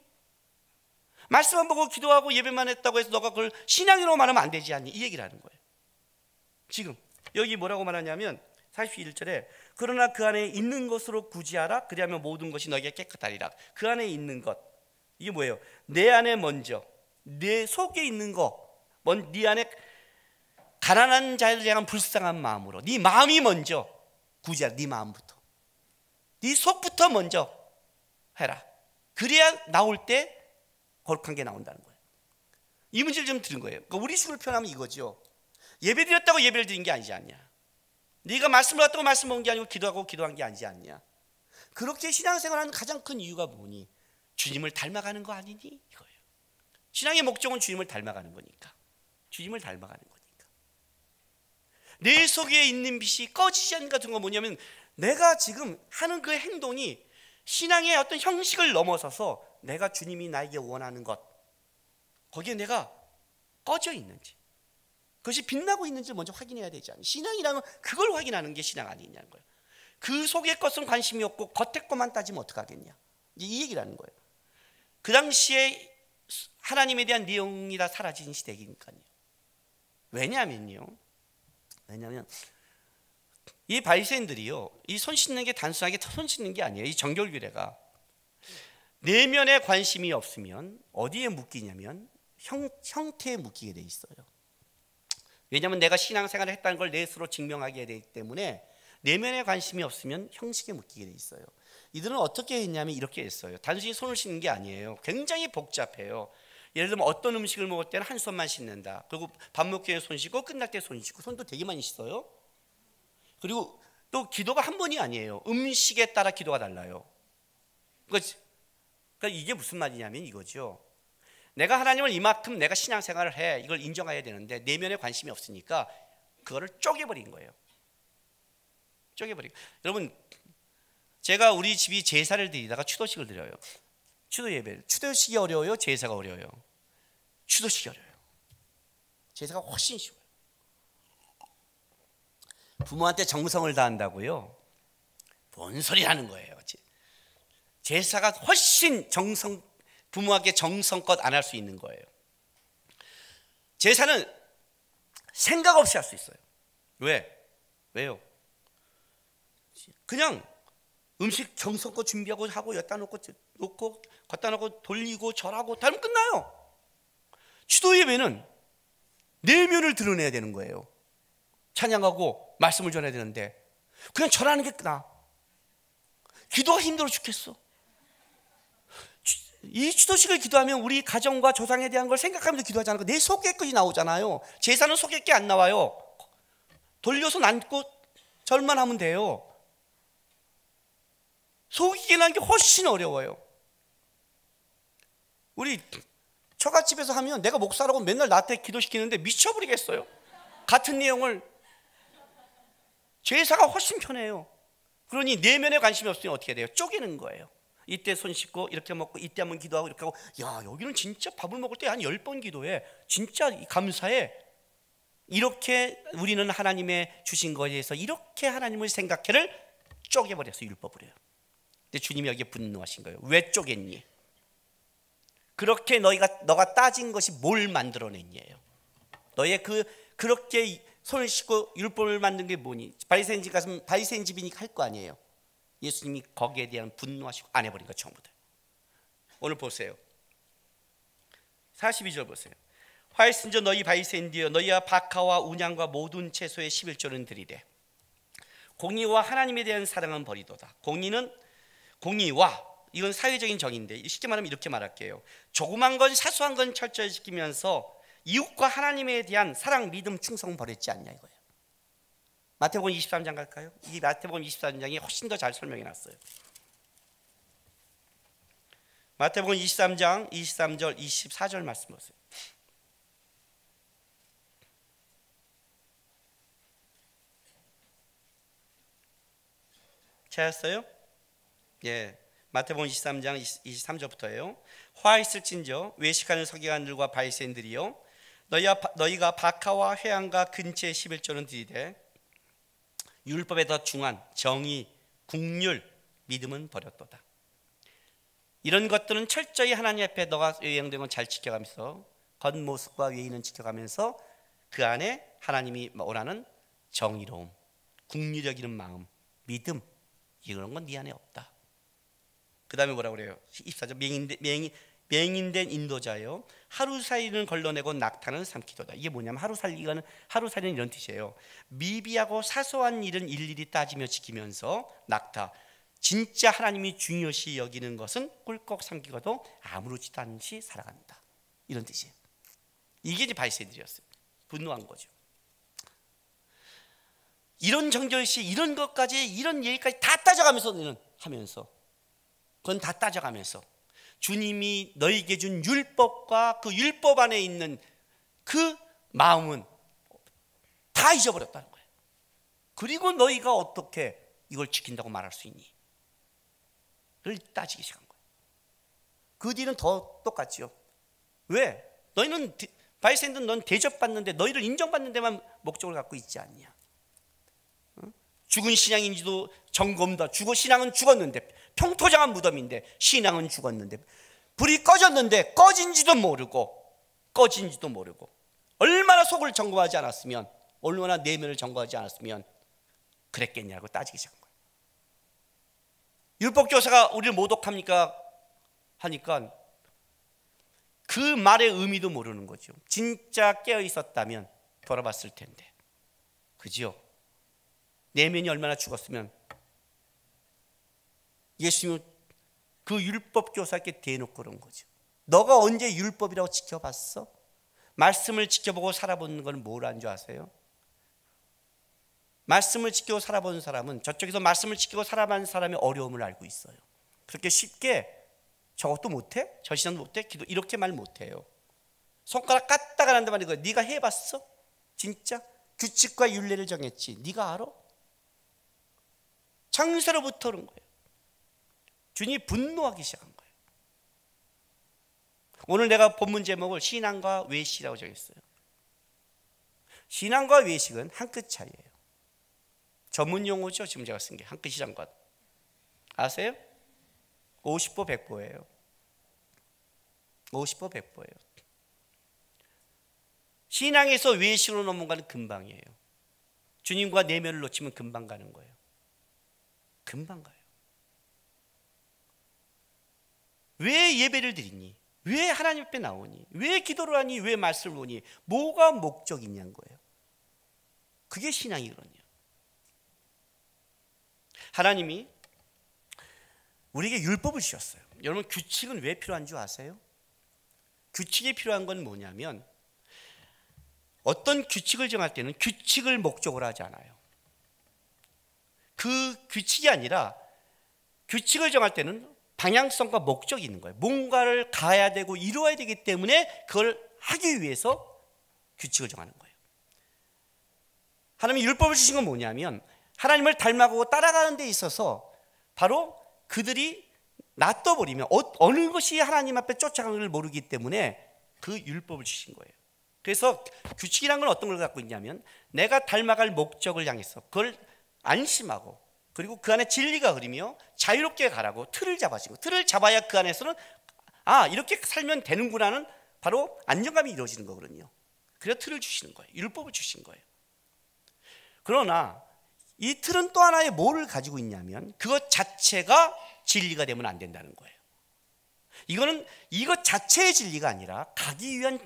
말씀만 보고 기도하고 예배만 했다고 해서 너가 그걸 신앙이라고 말하면 안 되지 않니? 이 얘기를 하는 거예요. 지금 여기 뭐라고 말하냐면 41절에 그러나 그 안에 있는 것으로 구지하라. 그리하면 모든 것이 너에게 깨끗하리라. 그 안에 있는 것, 이게 뭐예요? 내 안에 먼저 내 속에 있는 거, 네 안에 가난한 자를 향한 불쌍한 마음으로 네 마음이 먼저 구제하라. 네 마음부터, 네 속부터 먼저 해라. 그래야 나올 때 거룩한 게 나온다는 거예요. 이 문제를 좀 들은 거예요. 그러니까 우리 식으로 표현하면 이거죠. 예배 드렸다고 예배를 드린 게 아니지 않냐? 네가 말씀을 받다고 말씀 먹은 게 아니고 기도하고 기도한 게 아니지 않냐? 그렇게 신앙생활하는 가장 큰 이유가 뭐니? 주님을 닮아가는 거 아니니? 이거예요. 신앙의 목적은 주님을 닮아가는 거니까. 주님을 닮아가는 거니까. 내 속에 있는 빛이 꺼지지 않는 같은 건 뭐냐면 내가 지금 하는 그 행동이 신앙의 어떤 형식을 넘어서서 내가 주님이 나에게 원하는 것, 거기에 내가 꺼져 있는지, 그것이 빛나고 있는지 먼저 확인해야 되지 않니? 신앙이라면 그걸 확인하는 게 신앙 아니냐는 거예요. 그 속의 것은 관심이 없고 겉의 것만 따지면 어떡하겠냐? 이 얘기를 하는 거예요. 그 당시에 하나님에 대한 내용이 다 사라진 시대이니까요. 왜냐면 이 바리새인들이요, 이 손 씻는 게 단순하게 손 씻는 게 아니에요. 이 정결규례가 내면에 관심이 없으면 어디에 묶이냐면 형태에 묶이게 돼 있어요. 왜냐하면 내가 신앙생활을 했다는 걸 내 스스로 증명하게 되기 때문에 내면에 관심이 없으면 형식에 묶이게 돼 있어요. 이들은 어떻게 했냐면 이렇게 했어요. 단순히 손을 씻는 게 아니에요. 굉장히 복잡해요. 예를 들면 어떤 음식을 먹을 때는 한 손만 씻는다. 그리고 밥 먹기 전에 손 씻고 끝날 때 손 씻고, 손도 되게 많이 씻어요. 그리고 또 기도가 한 번이 아니에요. 음식에 따라 기도가 달라요. 그러니까 이게 무슨 말이냐면 이거죠. 내가 하나님을 이만큼 내가 신앙생활을 해, 이걸 인정해야 되는데 내면에 관심이 없으니까 그거를 쪼개버린 거예요. 쪼개버리고. 여러분, 제가 우리 집이 제사를 드리다가 추도식을 드려요. 추도 예배. 추도식이 어려워요? 제사가 어려워요? 추도식이 어려워요. 제사가 훨씬 쉬워요. 부모한테 정성을 다한다고요? 뭔 소리 하는 거예요? 제사가 훨씬 부모에게 정성껏 안 할 수 있는 거예요. 제사는 생각 없이 할 수 있어요. 왜요? 그냥 음식 정성껏 준비하고 하고 여기다 놓고 걷다 놓고 돌리고 절하고 다 하면 끝나요. 추도 예배는 내면을 드러내야 되는 거예요. 찬양하고 말씀을 전해야 되는데 그냥 절하는 게 끝나. 기도가 힘들어 죽겠어. 이 추도식을 기도하면 우리 가정과 조상에 대한 걸 생각하면서 기도하잖아요. 내 속의 것이 나오잖아요. 제사는 속의 게 안 나와요. 돌려서 남고 절만 하면 돼요. 속이게 나는 게 훨씬 어려워요. 우리 처갓집에서 하면 내가 목사라고 맨날 나한테 기도시키는데 미쳐버리겠어요. 같은 내용을. 제사가 훨씬 편해요. 그러니 내면에 관심이 없으면 어떻게 돼요? 쪼개는 거예요. 이때 손 씻고 이렇게 먹고 이때 한번 기도하고 이렇게 하고, 야, 여기는 진짜 밥을 먹을 때 한 10번 기도해. 진짜 감사해. 이렇게 우리는 하나님의 주신 거에 대해서 이렇게 하나님을 생각해를 쪼개버렸어요. 율법으로요. 근데 주님이 여기에 분노하신 거예요. 왜 쪼갰니? 그렇게 너가 따진 것이 뭘 만들어냈니예요. 너의 그렇게 손을 씻고 율법을 만든 게 뭐니? 바리새인 집 가서 바리새인 집이니까 할 거 아니에요. 예수님이 거기에 대한 분노하시고 안 해버린 거 처음부터. 오늘 보세요. 42절 보세요. 화이슨저 너희 바리새인들이여, 너희와 박하와 운양과 모든 채소의 11조는 드리되 공의와 하나님에 대한 사랑은 버리도다. 공의와, 이건 사회적인 정의인데 쉽게 말하면 이렇게 말할게요. 조그만 건 사소한 건 철저히 지키면서 이웃과 하나님에 대한 사랑, 믿음, 충성 버렸지 않냐 이거예요. 마태복음 23장 갈까요? 이 마태복음 23장이 훨씬 더 잘 설명해 놨어요. 마태복음 23장 23절 24절 말씀 보세요. 찾았어요? 예. 마태복음 23장 23절부터예요. 화 있을진저 외식하는 서기관들과 바리새인들이여, 너희가 박하와 회당과 근처에 11조는 드리되 율법에 더 중한 정의, 국률, 믿음은 버렸도다. 이런 것들은 철저히 하나님 앞에 너가 예정된 건 잘 지켜가면서 겉모습과 외인은 지켜가면서 그 안에 하나님이 원하는 정의로움, 국률력 있는 마음, 믿음, 이런 건 네 안에 없다. 그 다음에 뭐라고 그래요? 24절 맹인된 인도자요, 하루 살이는 걸러내고 낙타는 삼키도다. 이게 뭐냐면 하루 살리는 이런 뜻이에요. 미비하고 사소한 일은 일일이 따지며 지키면서 낙타, 진짜 하나님이 중요시 여기는 것은 꿀꺽 삼키고도 아무렇지도 않이 살아간다, 이런 뜻이에요. 이게 이제 바리새인들이었어요. 분노한 거죠. 이런 정결시, 이런 것까지, 이런 얘기까지 다 따져가면서 하면서, 그건 다 따져가면서 주님이 너희에게 준 율법과 그 율법 안에 있는 그 마음은 다 잊어버렸다는 거예요. 그리고 너희가 어떻게 이걸 지킨다고 말할 수 있니? 를 따지기 시작한 거예요. 그 뒤는 더 똑같죠. 왜? 너희는 바리새인들은 넌 대접받는데, 너희를 인정받는 데만 목적을 갖고 있지 않냐? 죽은 신앙인지도 점검다. 신앙은 죽었는데, 평토장한 무덤인데 신앙은 죽었는데, 불이 꺼졌는데 꺼진지도 모르고 얼마나 속을 점검하지 않았으면, 얼마나 내면을 점검하지 않았으면 그랬겠냐고 따지기 시작한 거예요. 율법교사가 우리를 모독합니까? 하니까 그 말의 의미도 모르는 거죠. 진짜 깨어 있었다면 돌아봤을 텐데, 그죠? 내면이 얼마나 죽었으면 예수님은 그 율법교사에게 대놓고 그런 거죠. 너가 언제 율법이라고 지켜봤어? 말씀을 지켜보고 살아보는 건 뭐라는 줄 아세요? 말씀을 지키고 살아본 사람은, 저쪽에서 말씀을 지키고 살아본 사람의 어려움을 알고 있어요. 그렇게 쉽게 저것도 못해? 저 신앙도 못해? 기도 이렇게 말 못해요. 손가락 까딱을 한단 말이에요. 네가 해봤어? 진짜? 규칙과 율례를 정했지, 네가 알아? 창세로부터 그런 거예요. 주님이 분노하기 시작한 거예요. 오늘 내가 본문 제목을 신앙과 외식이라고 정했어요. 신앙과 외식은 한 끗 차이예요. 전문 용어죠. 지금 제가 쓴 게 한 끗이란 것 아세요? 50보 100보예요. 50보 100보예요. 신앙에서 외식으로 넘어가는 금방이에요. 주님과 내면을 놓치면 금방 가는 거예요. 금방 가요. 왜 예배를 드리니? 왜 하나님 앞에 나오니? 왜 기도를 하니? 왜 말씀을 보니? 뭐가 목적이냐는 거예요. 그게 신앙이거든요. 하나님이 우리에게 율법을 주셨어요. 여러분, 규칙은 왜 필요한 줄 아세요? 규칙이 필요한 건 뭐냐면, 어떤 규칙을 정할 때는 규칙을 목적으로 하지 않아요. 그 규칙이 아니라, 규칙을 정할 때는 방향성과 목적이 있는 거예요. 뭔가를 가야 되고 이루어야 되기 때문에 그걸 하기 위해서 규칙을 정하는 거예요. 하나님이 율법을 주신 건 뭐냐면, 하나님을 닮아가고 따라가는 데 있어서 바로 그들이 놔둬버리면 어느 것이 하나님 앞에 쫓아가는 걸 모르기 때문에 그 율법을 주신 거예요. 그래서 규칙이란 건 어떤 걸 갖고 있냐면, 내가 닮아갈 목적을 향해서 그걸 안심하고, 그리고 그 안에 진리가 흐르며 자유롭게 가라고 틀을 잡아주고, 틀을 잡아야 그 안에서는 이렇게 살면 되는구나는 바로 안정감이 이루어지는 거거든요. 그래서 틀을 주시는 거예요. 율법을 주신 거예요. 그러나 이 틀은 또 하나의 뭐를 가지고 있냐면, 그것 자체가 진리가 되면 안 된다는 거예요. 이거는 이것 자체의 진리가 아니라 가기 위한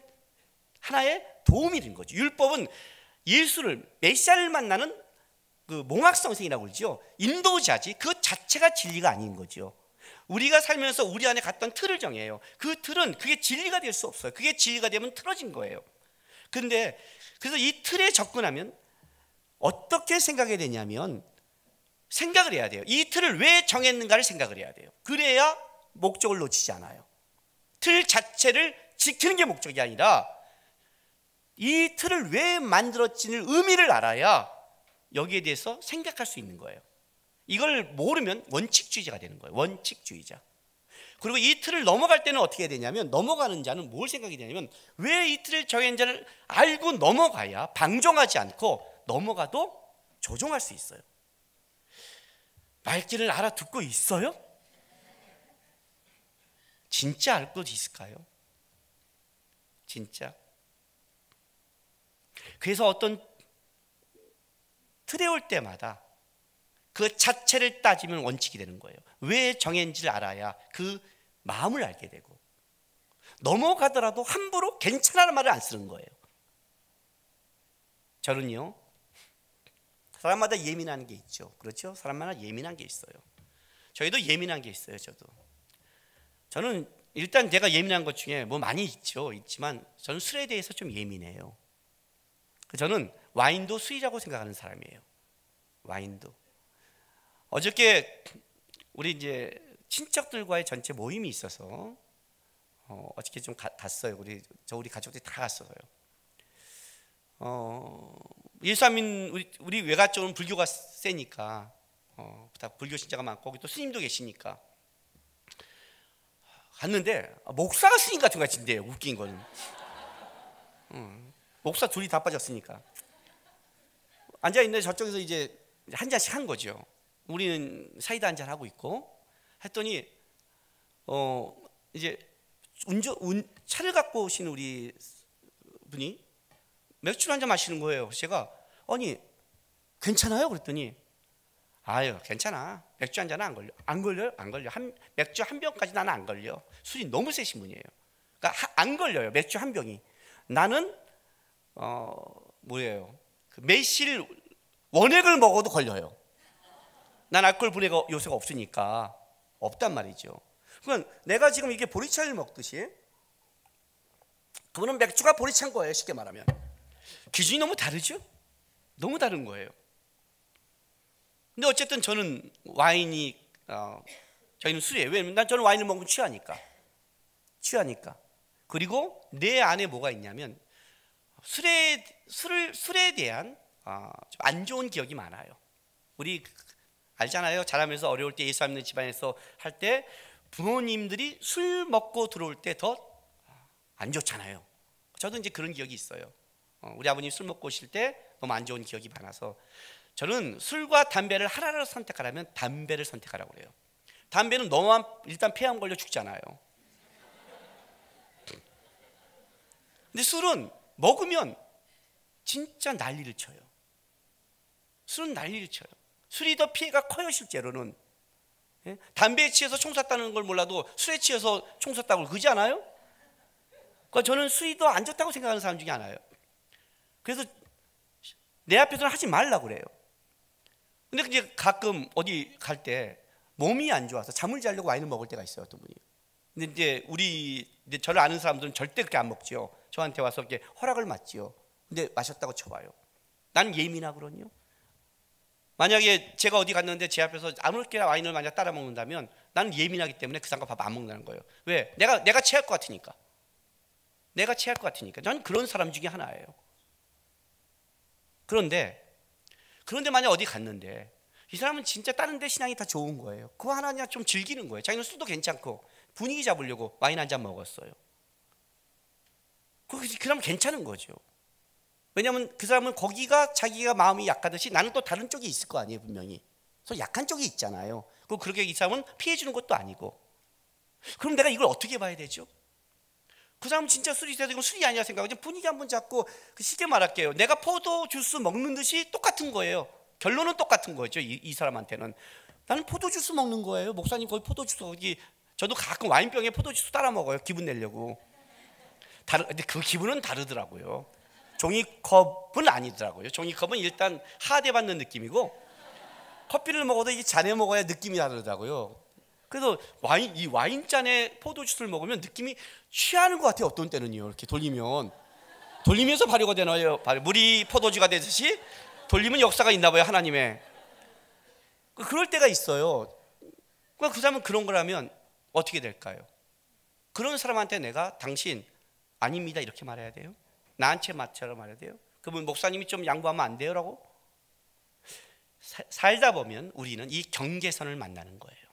하나의 도움이 된 거죠. 율법은 예수를, 메시아를 만나는 그 몽학성생이라고 그러죠. 인도자지, 그 자체가 진리가 아닌 거죠. 우리가 살면서 우리 안에 갔던 틀을 정해요. 그 틀은 그게 진리가 될 수 없어요. 그게 진리가 되면 틀어진 거예요. 그런데 그래서 이 틀에 접근하면 어떻게 생각해야 되냐면, 생각을 해야 돼요. 이 틀을 왜 정했는가를 생각을 해야 돼요. 그래야 목적을 놓치지 않아요. 틀 자체를 지키는 게 목적이 아니라 이 틀을 왜 만들었지는 의미를 알아야 여기에 대해서 생각할 수 있는 거예요. 이걸 모르면 원칙주의자가 되는 거예요. 원칙주의자. 그리고 이 틀을 넘어갈 때는 어떻게 되냐면, 넘어가는 자는 뭘 생각이 되냐면, 왜 이 틀을 정한 자를 알고 넘어가야 방종하지 않고 넘어가도 조종할 수 있어요. 말귀를 알아듣고 있어요? 진짜 알고 있을까요? 진짜. 그래서 어떤 틀에 올 때마다 그 자체를 따지면 원칙이 되는 거예요. 왜 정했는지를 알아야 그 마음을 알게 되고, 넘어가더라도 함부로 괜찮아라는 말을 안 쓰는 거예요. 저는요, 사람마다 예민한 게 있죠. 그렇죠? 사람마다 예민한 게 있어요. 저희도 예민한 게 있어요. 저는 일단 제가 예민한 것 중에 뭐 많이 있지만 저는 술에 대해서 좀 예민해요. 저는 와인도 술이라고 생각하는 사람이에요. 와인도. 어저께 우리 이제 친척들과의 전체 모임이 있어서 어저께 좀 갔어요. 우리 가족들이 다 갔어요. 예수님, 우리 외가 쪽은 불교가 세니까 다 불교 신자가 많고, 거기 또 스님도 계시니까 갔는데 목사가 스님 같은 거 같은데요. 웃긴 거는 목사 둘이 다 빠졌으니까 앉아 있는데 저쪽에서 이제 한 잔씩 한 거죠. 우리는 사이다 한 잔 하고 있고, 했더니 이제 차를 갖고 오신 우리 분이 맥주를 한 잔 마시는 거예요. 제가 아니 괜찮아요? 그랬더니 아유 괜찮아. 맥주 한 잔은 안 걸려. 안 걸려요? 안 걸려. 맥주 한 병까지 나는 안 걸려. 술이 너무 세신 분이에요. 그러니까 안 걸려요. 맥주 한 병이. 나는 뭐예요? 그 매실 원액을 먹어도 걸려요. 난 알코올 분해 요소가 없으니까 없단 말이죠. 그러니까 내가 지금 이게 보리차를 먹듯이 그거는 맥주가 보리차인 거예요. 쉽게 말하면 기준이 너무 다르죠? 너무 다른 거예요. 근데 어쨌든 저는 와인이 저희는 술이에요. 왜냐면 저는 와인을 먹으면 취하니까. 그리고 내 안에 뭐가 있냐면 술에 대한 좀 안 좋은 기억이 많아요. 우리 알잖아요. 자라면서 어려울 때 예수 안 믿는 집안에서 할 때 부모님들이 술 먹고 들어올 때 더 안 좋잖아요. 저도 이제 그런 기억이 있어요. 우리 아버님 술 먹고 오실 때 너무 안 좋은 기억이 많아서 저는 술과 담배를 하나를 선택하라면 담배를 선택하라고 그래요. 담배는 너무 일단 폐암 걸려 죽잖아요. 근데 술은 먹으면 진짜 난리를 쳐요. 술은 난리를 쳐요. 술이 더 피해가 커요. 실제로는. 담배에 취해서 총 쐈다는 걸 몰라도 술에 취해서 총 쐈다고 그러지 않아요? 그러니까 저는 술이 더 안 좋다고 생각하는 사람 중에 하나예요. 그래서 내 앞에서는 하지 말라고 그래요. 근데 이제 가끔 어디 갈 때 몸이 안 좋아서 잠을 자려고 와인을 먹을 때가 있어요. 어떤 분이. 근데 이제 저를 아는 사람들은 절대 그렇게 안 먹죠. 저한테 와서 이렇게 허락을 맞지요. 근데 마셨다고 쳐봐요. 난 예민하거든요. 만약에 제가 어디 갔는데 제 앞에서 아무렇게나 와인을 만약 따라 먹는다면 나는 예민하기 때문에 그 사람과 밥 안 먹는다는 거예요. 왜? 내가 취할 것 같으니까. 저는 그런 사람 중에 하나예요. 그런데 만약 어디 갔는데 이 사람은 진짜 다른 데 신앙이 다 좋은 거예요. 그거 하나 그냥 좀 즐기는 거예요. 자기는 술도 괜찮고 분위기 잡으려고 와인 한 잔 먹었어요. 그러면 괜찮은 거죠. 왜냐하면 그 사람은 거기가 자기가 마음이 약하듯이 나는 또 다른 쪽이 있을 거 아니에요. 분명히. 그래서 약한 쪽이 있잖아요. 그리고 그렇게 이 사람은 피해주는 것도 아니고. 그럼 내가 이걸 어떻게 봐야 되죠? 그 사람은 진짜 술이 있어야 되고 술이 아니라 생각하고 분위기 한번 잡고 쉽게 말할게요. 내가 포도 주스 먹는 듯이 똑같은 거예요. 결론은 똑같은 거죠. 이 사람한테는. 나는 포도 주스 먹는 거예요. 목사님 거기 포도 주스 저도 가끔 와인병에 포도 주스 따라 먹어요. 기분 내려고. 근데 그 기분은 다르더라고요. 종이컵은 아니더라고요. 종이컵은 일단 하대받는 느낌이고 커피를 먹어도 이 잔에 먹어야 느낌이 다르더라고요. 그래서 이 와인잔에 포도주스를 먹으면 느낌이 취하는 것 같아요. 어떤 때는요. 이렇게 돌리면서 발효가 되나요? 물이 포도주가 되듯이 돌리면 역사가 있나 봐요. 하나님의. 그럴 때가 있어요. 그 사람은 그런 거라면 어떻게 될까요? 그런 사람한테 내가 당신 아닙니다 이렇게 말해야 돼요? 나한테 맞춰라 말해야 돼요? 그러면 목사님이 좀 양보하면 안 돼요? 라고? 살다 보면 우리는 이 경계선을 만나는 거예요.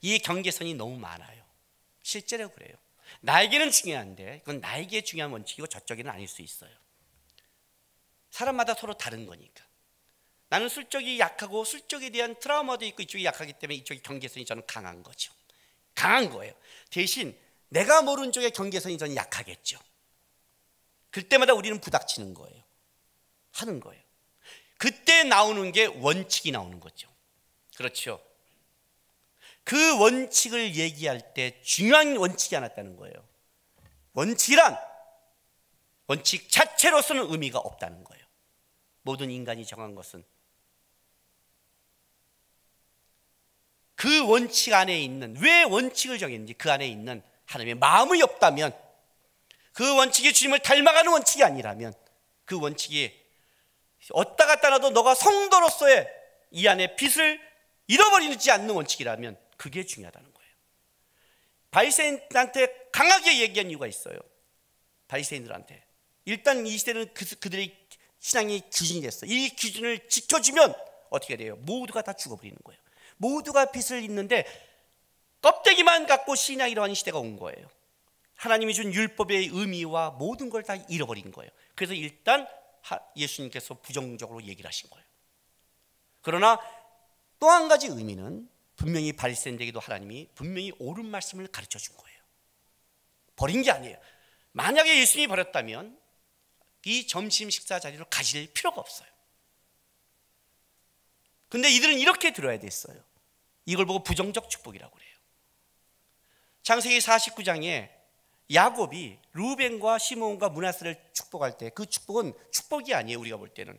이 경계선이 너무 많아요. 실제로 그래요. 나에게는 중요한데 그건 나에게 중요한 원칙이고 저쪽에는 아닐 수 있어요. 사람마다 서로 다른 거니까. 나는 술 쪽이 약하고 술 쪽에 대한 트라우마도 있고 이쪽이 약하기 때문에 이쪽의 경계선이 저는 강한 거죠. 강한 거예요. 대신 내가 모르는 쪽의 경계선이 저는 약하겠죠. 그때마다 우리는 부닥치는 거예요. 하는 거예요. 그때 나오는 게 원칙이 나오는 거죠. 그렇죠. 그 원칙을 얘기할 때 중요한 원칙이 하나 있다는 거예요. 원칙이란 원칙 자체로서는 의미가 없다는 거예요. 모든 인간이 정한 것은 그 원칙 안에 있는, 왜 원칙을 정했는지 그 안에 있는 하나님의 마음이 없다면, 그 원칙이 주님을 닮아가는 원칙이 아니라면, 그 원칙이 어디다 갖다 놔도 너가 성도로서의 이 안에 빛을 잃어버리지 않는 원칙이라면 그게 중요하다는 거예요. 바리새인한테 강하게 얘기한 이유가 있어요. 바리새인들한테 일단 이 시대는 그들의 신앙의 기준이 됐어요. 이 기준을 지켜주면 어떻게 돼요? 모두가 다 죽어버리는 거예요. 모두가 빛을 잃는데 껍데기만 갖고 신앙이라고 하는 시대가 온 거예요. 하나님이 준 율법의 의미와 모든 걸 다 잃어버린 거예요. 그래서 일단 예수님께서 부정적으로 얘기를 하신 거예요. 그러나 또 한 가지 의미는 분명히 바리새인들에게도 하나님이 분명히 옳은 말씀을 가르쳐 준 거예요. 버린 게 아니에요. 만약에 예수님이 버렸다면 이 점심 식사 자리로 가실 필요가 없어요. 근데 이들은 이렇게 들어야 됐어요. 이걸 보고 부정적 축복이라고 그래요. 창세기 49장에 야곱이 루벤과 시므온과 므낫세를 축복할 때 그 축복은 축복이 아니에요. 우리가 볼 때는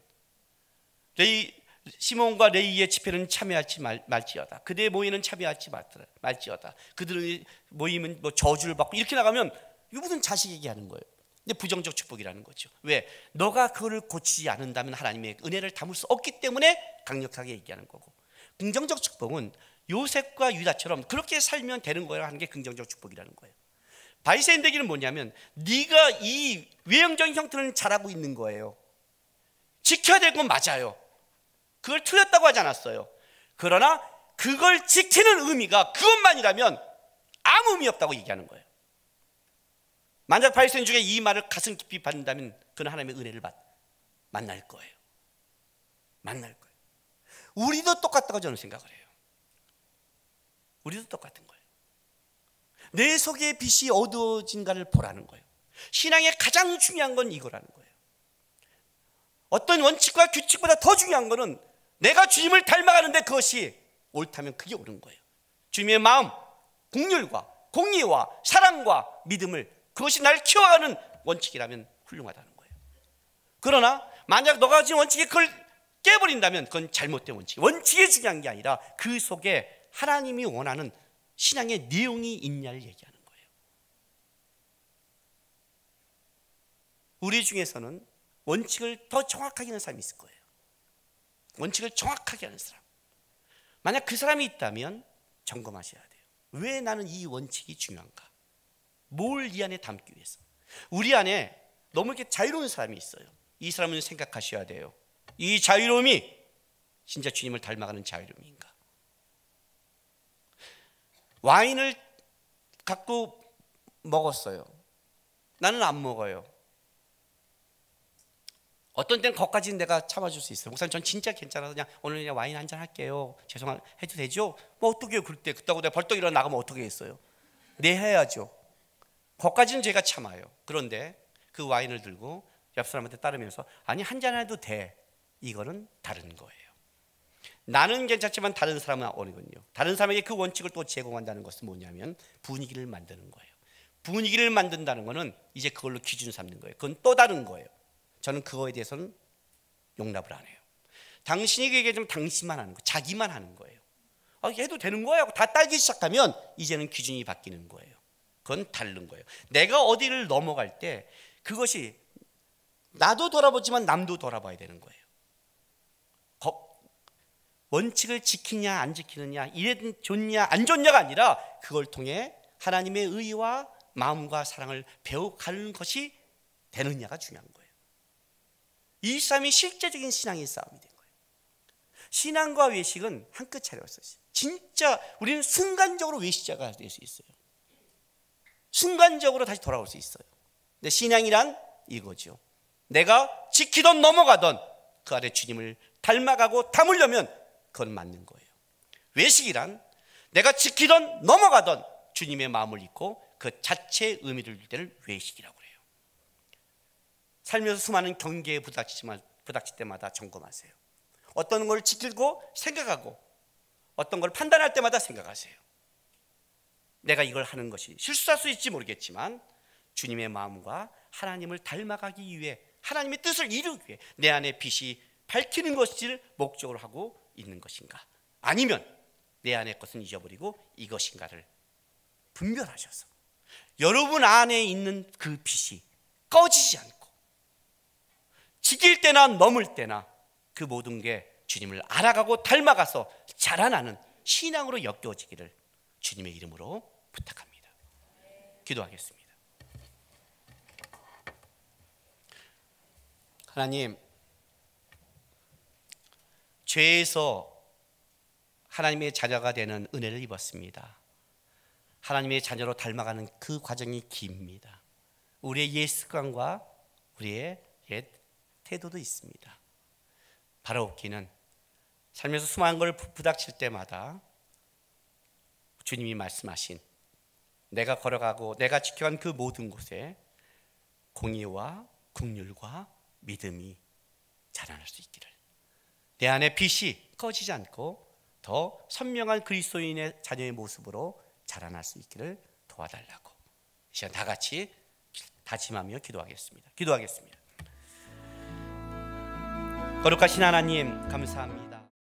시므온과 레위의 집회는 참여할지 말지어다. 그대의 모임은 참여할지 말지어다. 그들의 모임은 뭐 저주를 받고 이렇게 나가면 이거 무슨 자식에게 하는 거예요. 근데 부정적 축복이라는 거죠. 왜? 너가 그거를 고치지 않는다면 하나님의 은혜를 담을 수 없기 때문에 강력하게 얘기하는 거고, 긍정적 축복은 요셉과 유다처럼 그렇게 살면 되는 거야 하는 게 긍정적 축복이라는 거예요. 바리새인들에게는 뭐냐면 네가 이 외형적인 형태는 잘하고 있는 거예요. 지켜야 될 건 맞아요. 그걸 틀렸다고 하지 않았어요. 그러나 그걸 지키는 의미가 그것만이라면 아무 의미 없다고 얘기하는 거예요. 만약 바리새인 중에 이 말을 가슴 깊이 받는다면 그는 하나님의 은혜를 만날 거예요. 만날 거예요. 우리도 똑같다고 저는 생각을 해요. 우리도 똑같은 거예요. 내 속의 빛이 어두워진가를 보라는 거예요. 신앙의 가장 중요한 건 이거라는 거예요. 어떤 원칙과 규칙보다 더 중요한 거는 내가 주님을 닮아가는데 그것이 옳다면 그게 옳은 거예요. 주님의 마음, 긍휼과 공의와 사랑과 믿음을, 그것이 날 키워가는 원칙이라면 훌륭하다는 거예요. 그러나 만약 너가 가진 원칙이 그걸 깨버린다면 그건 잘못된 원칙. 원칙이 중요한 게 아니라 그 속에 하나님이 원하는 신앙의 내용이 있냐를 얘기하는 거예요. 우리 중에서는 원칙을 더 정확하게 하는 사람이 있을 거예요. 원칙을 정확하게 하는 사람. 만약 그 사람이 있다면 점검하셔야 돼요. 왜 나는 이 원칙이 중요한가? 뭘 이 안에 담기 위해서? 우리 안에 너무 이렇게 자유로운 사람이 있어요. 이 사람은 생각하셔야 돼요. 이 자유로움이 진짜 주님을 닮아가는 자유로움인가? 와인을 갖고 먹었어요. 나는 안 먹어요. 어떤 때는 거기까지는 내가 참아줄 수 있어요. 목사님 전 진짜 괜찮아서 그냥 오늘 그냥 와인 한잔 할게요. 해도 되죠? 뭐 어떡해요. 그렇다고 내가 벌떡 일어나 나가면 어떻게 했어요? 네, 해야죠. 거기까지는 제가 참아요. 그런데 그 와인을 들고 옆 사람한테 따르면서 아니 한잔 해도 돼. 이거는 다른 거예요. 나는 괜찮지만 다른 사람은 어리군요. 다른 사람에게 그 원칙을 또 제공한다는 것은 뭐냐면 분위기를 만드는 거예요. 분위기를 만든다는 것은 이제 그걸로 기준 삼는 거예요. 그건 또 다른 거예요. 저는 그거에 대해서는 용납을 안 해요. 당신이 얘기하면 당신만 하는 거, 자기만 하는 거예요. 해도 되는 거야 하고 다 딸기 시작하면 이제는 기준이 바뀌는 거예요. 그건 다른 거예요. 내가 어디를 넘어갈 때 그것이 나도 돌아보지만 남도 돌아봐야 되는 거예요. 원칙을 지키냐 안 지키느냐, 이래 좋냐 안 좋냐가 아니라 그걸 통해 하나님의 의와 마음과 사랑을 배워가는 것이 되느냐가 중요한 거예요. 이 싸움이 실제적인 신앙의 싸움이 된 거예요. 신앙과 외식은 한 끗 차이였어요. 진짜 우리는 순간적으로 외식자가 될 수 있어요. 순간적으로 다시 돌아올 수 있어요. 근데 신앙이란 이거죠. 내가 지키던 넘어가던 그 안에 주님을 닮아가고 담으려면 그건 맞는 거예요. 외식이란 내가 지키던 넘어가던 주님의 마음을 잊고 그 자체의 의미를 줄 때를 외식이라고 해요. 살면서 수많은 경계에 부닥칠 때마다 점검하세요. 어떤 걸 지키고 생각하고 어떤 걸 판단할 때마다 생각하세요. 내가 이걸 하는 것이 실수할 수 있을지 모르겠지만 주님의 마음과 하나님을 닮아가기 위해 하나님의 뜻을 이루기 위해 내 안에 빛이 밝히는 것을 목적으로 하고 있는 것인가, 아니면 내 안의 것은 잊어버리고 이것인가를 분별하셔서 여러분 안에 있는 그 빛이 꺼지지 않고 지킬 때나 넘을 때나 그 모든 게 주님을 알아가고 닮아가서 자라나는 신앙으로 엮여지기를 주님의 이름으로 부탁합니다. 기도하겠습니다. 하나님, 죄에서 하나님의 자녀가 되는 은혜를 입었습니다. 하나님의 자녀로 닮아가는 그 과정이 깁니다. 우리의 옛 습관과 우리의 옛 태도도 있습니다. 바라옵기는 살면서 수많은 걸 부닥칠 때마다 주님이 말씀하신 내가 걸어가고 내가 지켜간 그 모든 곳에 공의와 긍휼과 믿음이 자라날 수 있기를, 내 안에 빛이 꺼지지 않고 더 선명한 그리스도인의 자녀의 모습으로 자라날 수 있기를 도와달라고 이 시간 다 같이 다짐하며 기도하겠습니다. 거룩하신 하나님, 감사합니다.